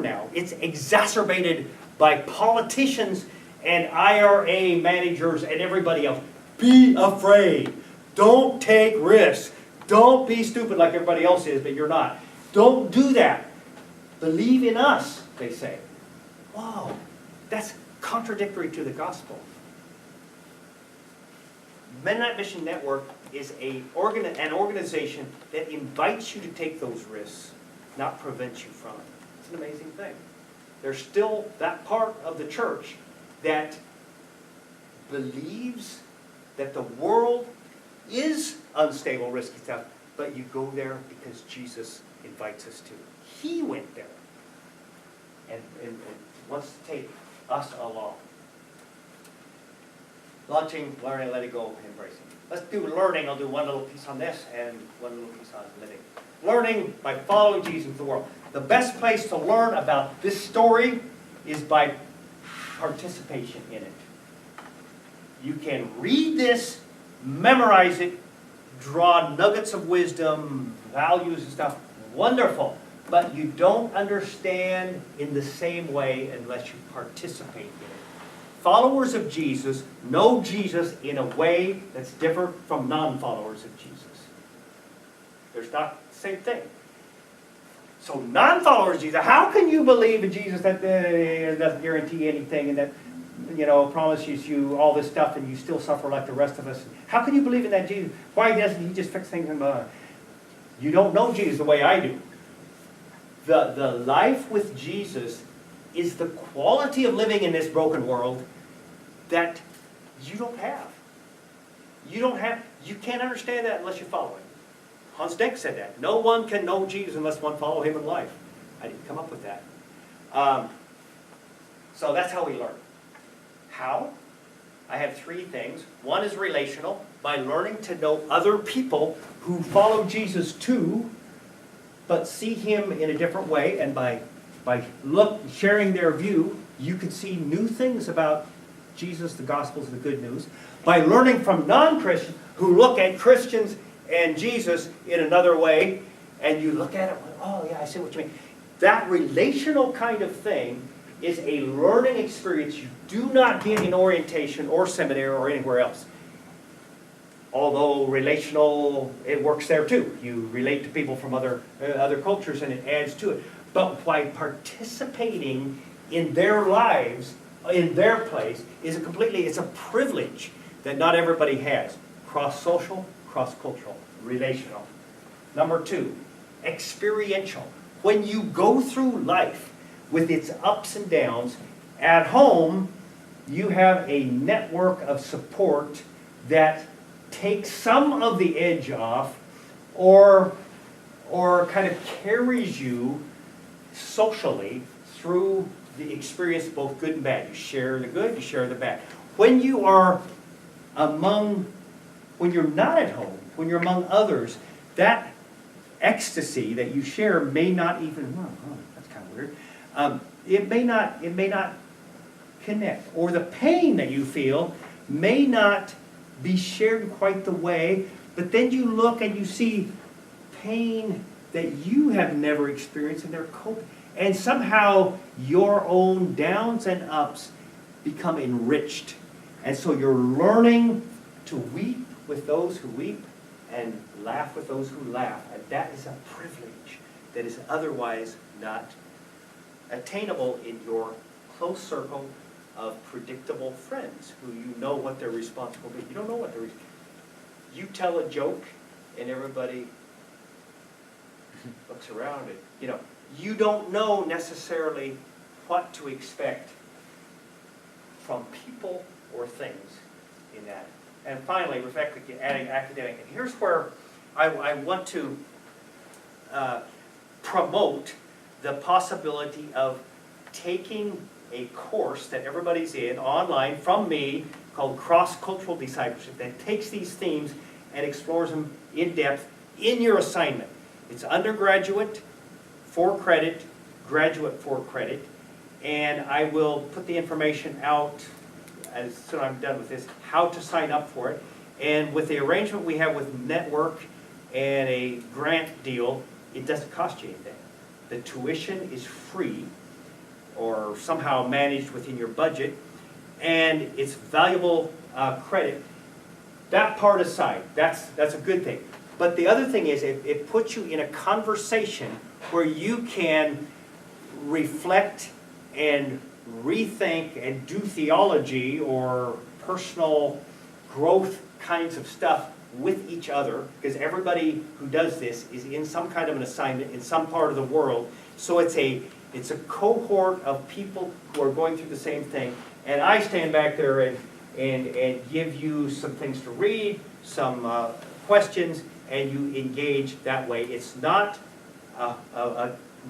now. It's exacerbated by politicians and IRA managers and everybody else. Be afraid. Don't take risks. Don't be stupid like everybody else is, but you're not. Don't do that. Believe in us, they say. Wow, that's contradictory to the gospel. Mennonite Mission Network is an organization that invites you to take those risks, not prevents you from it. It's an amazing thing. There's still that part of the church that believes that the world is unstable, risky stuff, but you go there because Jesus invites us to. He went there and wants to take us along. Launching, learning, letting go, embracing. Let's do learning. I'll do one little piece on this and one little piece on living. Learning by following Jesus into the world. The best place to learn about this story is by participation in it. You can read this, memorize it, draw nuggets of wisdom, values and stuff. Wonderful. But you don't understand in the same way unless you participate in it. Followers of Jesus know Jesus in a way that's different from non-followers of Jesus. There's not the same thing. So non-followers of Jesus, how can you believe in Jesus that doesn't guarantee anything and that, promises you all this stuff and you still suffer like the rest of us? How can you believe in that Jesus? Why doesn't he just fix things? You don't know Jesus the way I do. The life with Jesus is the quality of living in this broken world that you don't have. You can't understand that unless you follow him. Hans Denk said that. No one can know Jesus unless one follow him in life. I didn't come up with that. So that's how we learn. How? I have three things. One is relational, by learning to know other people who follow Jesus too, but see him in a different way, and by sharing their view, you can see new things about Jesus, the Gospels, the good news. By learning from non-Christians who look at Christians and Jesus in another way, and you look at it, oh yeah, I see what you mean. That relational kind of thing is a learning experience you do not get in orientation or seminary or anywhere else. Although relational, it works there too. You relate to people from other cultures and it adds to it. But by participating in their lives, in their place, it's a privilege that not everybody has. Cross-social, cross-cultural, relational. Number two, experiential. When you go through life with its ups and downs, at home you have a network of support that takes some of the edge off or kind of carries you socially through the experience, both good and bad. You share the good, you share the bad. When you're not at home, when you're among others, that ecstasy that you share may not even, that's kind of weird. It may not connect. Or the pain that you feel may not be shared quite the way, but then you look and you see pain that you have never experienced and they're coping. And somehow your own downs and ups become enriched. And so you're learning to weep with those who weep and laugh with those who laugh. And that is a privilege that is otherwise not attainable in your close circle of predictable friends who you know what their response will be. You don't know what their response. You tell a joke and everybody looks around it. You don't know necessarily what to expect from people or things in that. And finally, adding academic. And here's where I want to promote the possibility of taking a course that everybody's in online from me called Cross-Cultural Discipleship that takes these themes and explores them in depth in your assignment. It's undergraduate, 4 credit, graduate 4 credit, and I will put the information out as soon as I'm done with this, how to sign up for it. And with the arrangement we have with Network and a grant deal, it doesn't cost you anything. The tuition is free or somehow managed within your budget, and it's valuable credit. That part aside, that's a good thing. But the other thing is it puts you in a conversation where you can reflect and rethink and do theology or personal growth kinds of stuff with each other, because everybody who does this is in some kind of an assignment in some part of the world. So it's a cohort of people who are going through the same thing. And I stand back there and give you some things to read, some questions, and you engage that way. It's not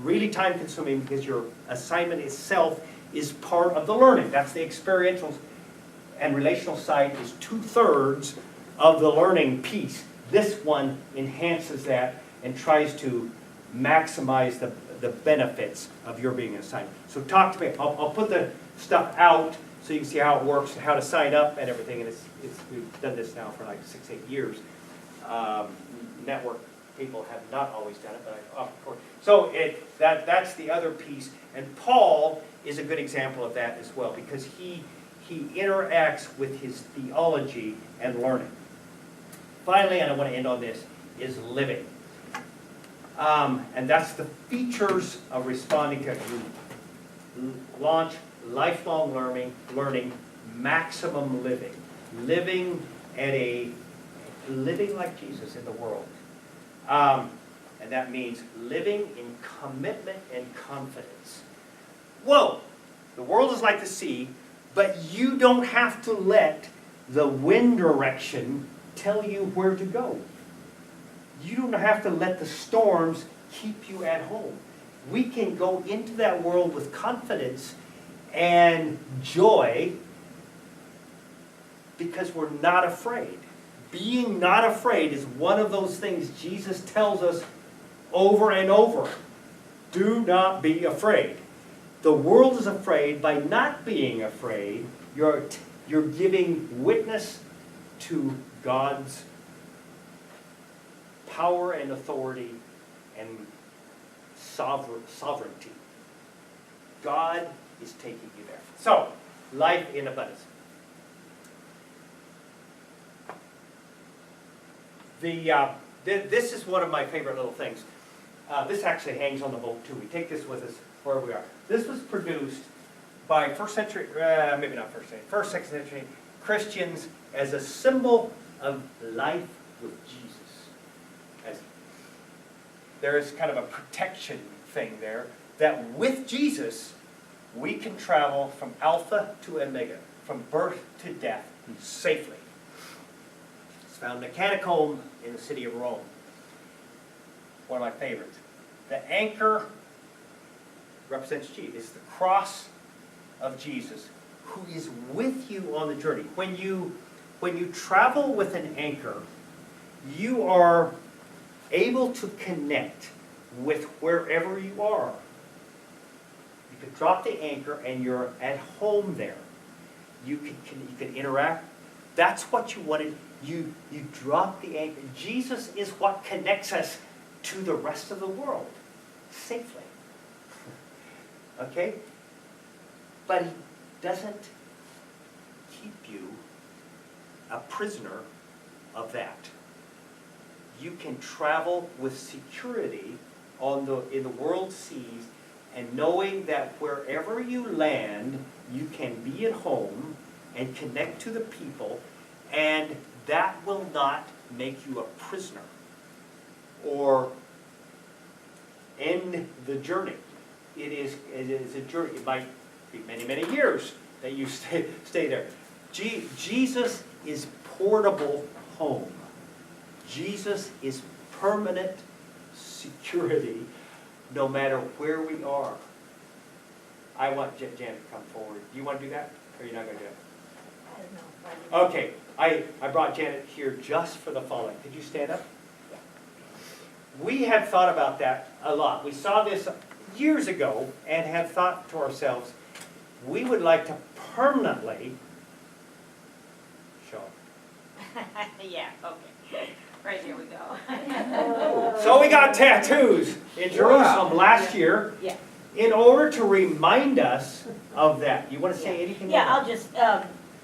really time consuming because your assignment itself is part of the learning. That's the experiential and relational side is 2/3 of the learning piece. This one enhances that and tries to maximize the benefits of your being assigned. So talk to me. I'll put the stuff out so you can see how it works, how to sign up and everything. And we've done this now for like 6-8 years. Network people have not always done it, but I often for. So that's the other piece. And Paul is a good example of that as well, because he interacts with his theology and learning. Finally, and I want to end on this, is living. And that's the features of responding to launch lifelong learning, maximum living. Living like Jesus in the world. And that means living in commitment and confidence. Whoa! The world is like the sea, but you don't have to let the wind direction tell you where to go. You don't have to let the storms keep you at home. We can go into that world with confidence and joy because we're not afraid. Being not afraid is one of those things Jesus tells us over and over. Do not be afraid. The world is afraid. By not being afraid, you're giving witness to God's power and authority and sovereignty. God is taking you there. So, life in abundance. This is one of my favorite little things. This actually hangs on the boat too. We take this with us where we are. This was produced by first, second century Christians as a symbol of life with Jesus. There is kind of a protection thing there, that with Jesus, we can travel from Alpha to Omega, from birth to death, safely. It's found in a catacomb in the city of Rome. One of my favorites. The anchor represents Jesus. It's the cross of Jesus, who is with you on the journey. When you travel with an anchor, you are able to connect with wherever you are. You can drop the anchor and you're at home there. You can interact. That's what you wanted. You drop the anchor. Jesus is what connects us to the rest of the world safely. Okay? But he doesn't keep you a prisoner of that. You can travel with security in the world seas, and knowing that wherever you land, you can be at home and connect to the people, and that will not make you a prisoner or end the journey. It is a journey. It might be many, many years that you stay there. Jesus is portable home. Jesus is permanent security no matter where we are. I want Janet to come forward. Do you want to do that? Or are you not going to do it? I don't know. Okay. I brought Janet here just for the following. Could you stand up? Yeah. We have thought about that a lot. We saw this years ago and have thought to ourselves, we would like to permanently show. Yeah, okay. Right, here we go. So we got tattoos in Jerusalem last year. Yeah. in order to remind us of that. You want to say anything? Yeah, more? I'll just,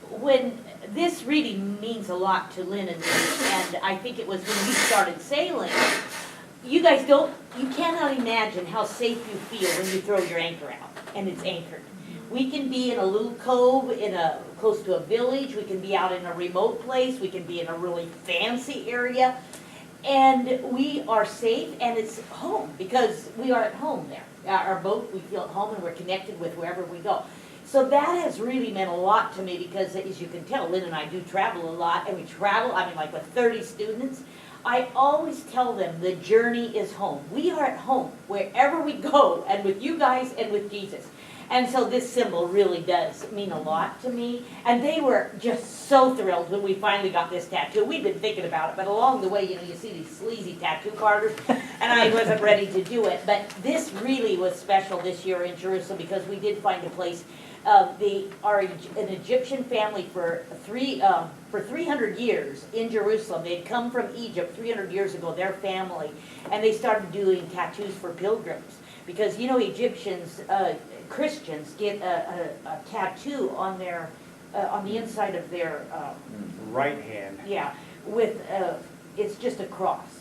when, this really means a lot to Lynn and me, and I think it was when we started sailing. You guys you cannot imagine how safe you feel when you throw your anchor out, and it's anchored. We can be in a little cove, close to a village, we can be out in a remote place, we can be in a really fancy area, and we are safe, and it's home, because we are at home there. Our boat, we feel at home, and we're connected with wherever we go. So that has really meant a lot to me, because as you can tell, Lynn and I do travel a lot, and we travel, I mean, like with 30 students. I always tell them the journey is home. We are at home wherever we go, and with you guys and with Jesus. And so this symbol really does mean a lot to me. And they were just so thrilled when we finally got this tattoo. We'd been thinking about it, but along the way, you know, you see these sleazy tattoo carters, and I wasn't ready to do it. But this really was special this year in Jerusalem, because we did find a place. An Egyptian family for 300 years in Jerusalem. They had come from Egypt 300 years ago, their family, and they started doing tattoos for pilgrims. Because, you know, Egyptians, Christians get a tattoo on the inside of their right hand. yeah, with it's just a cross.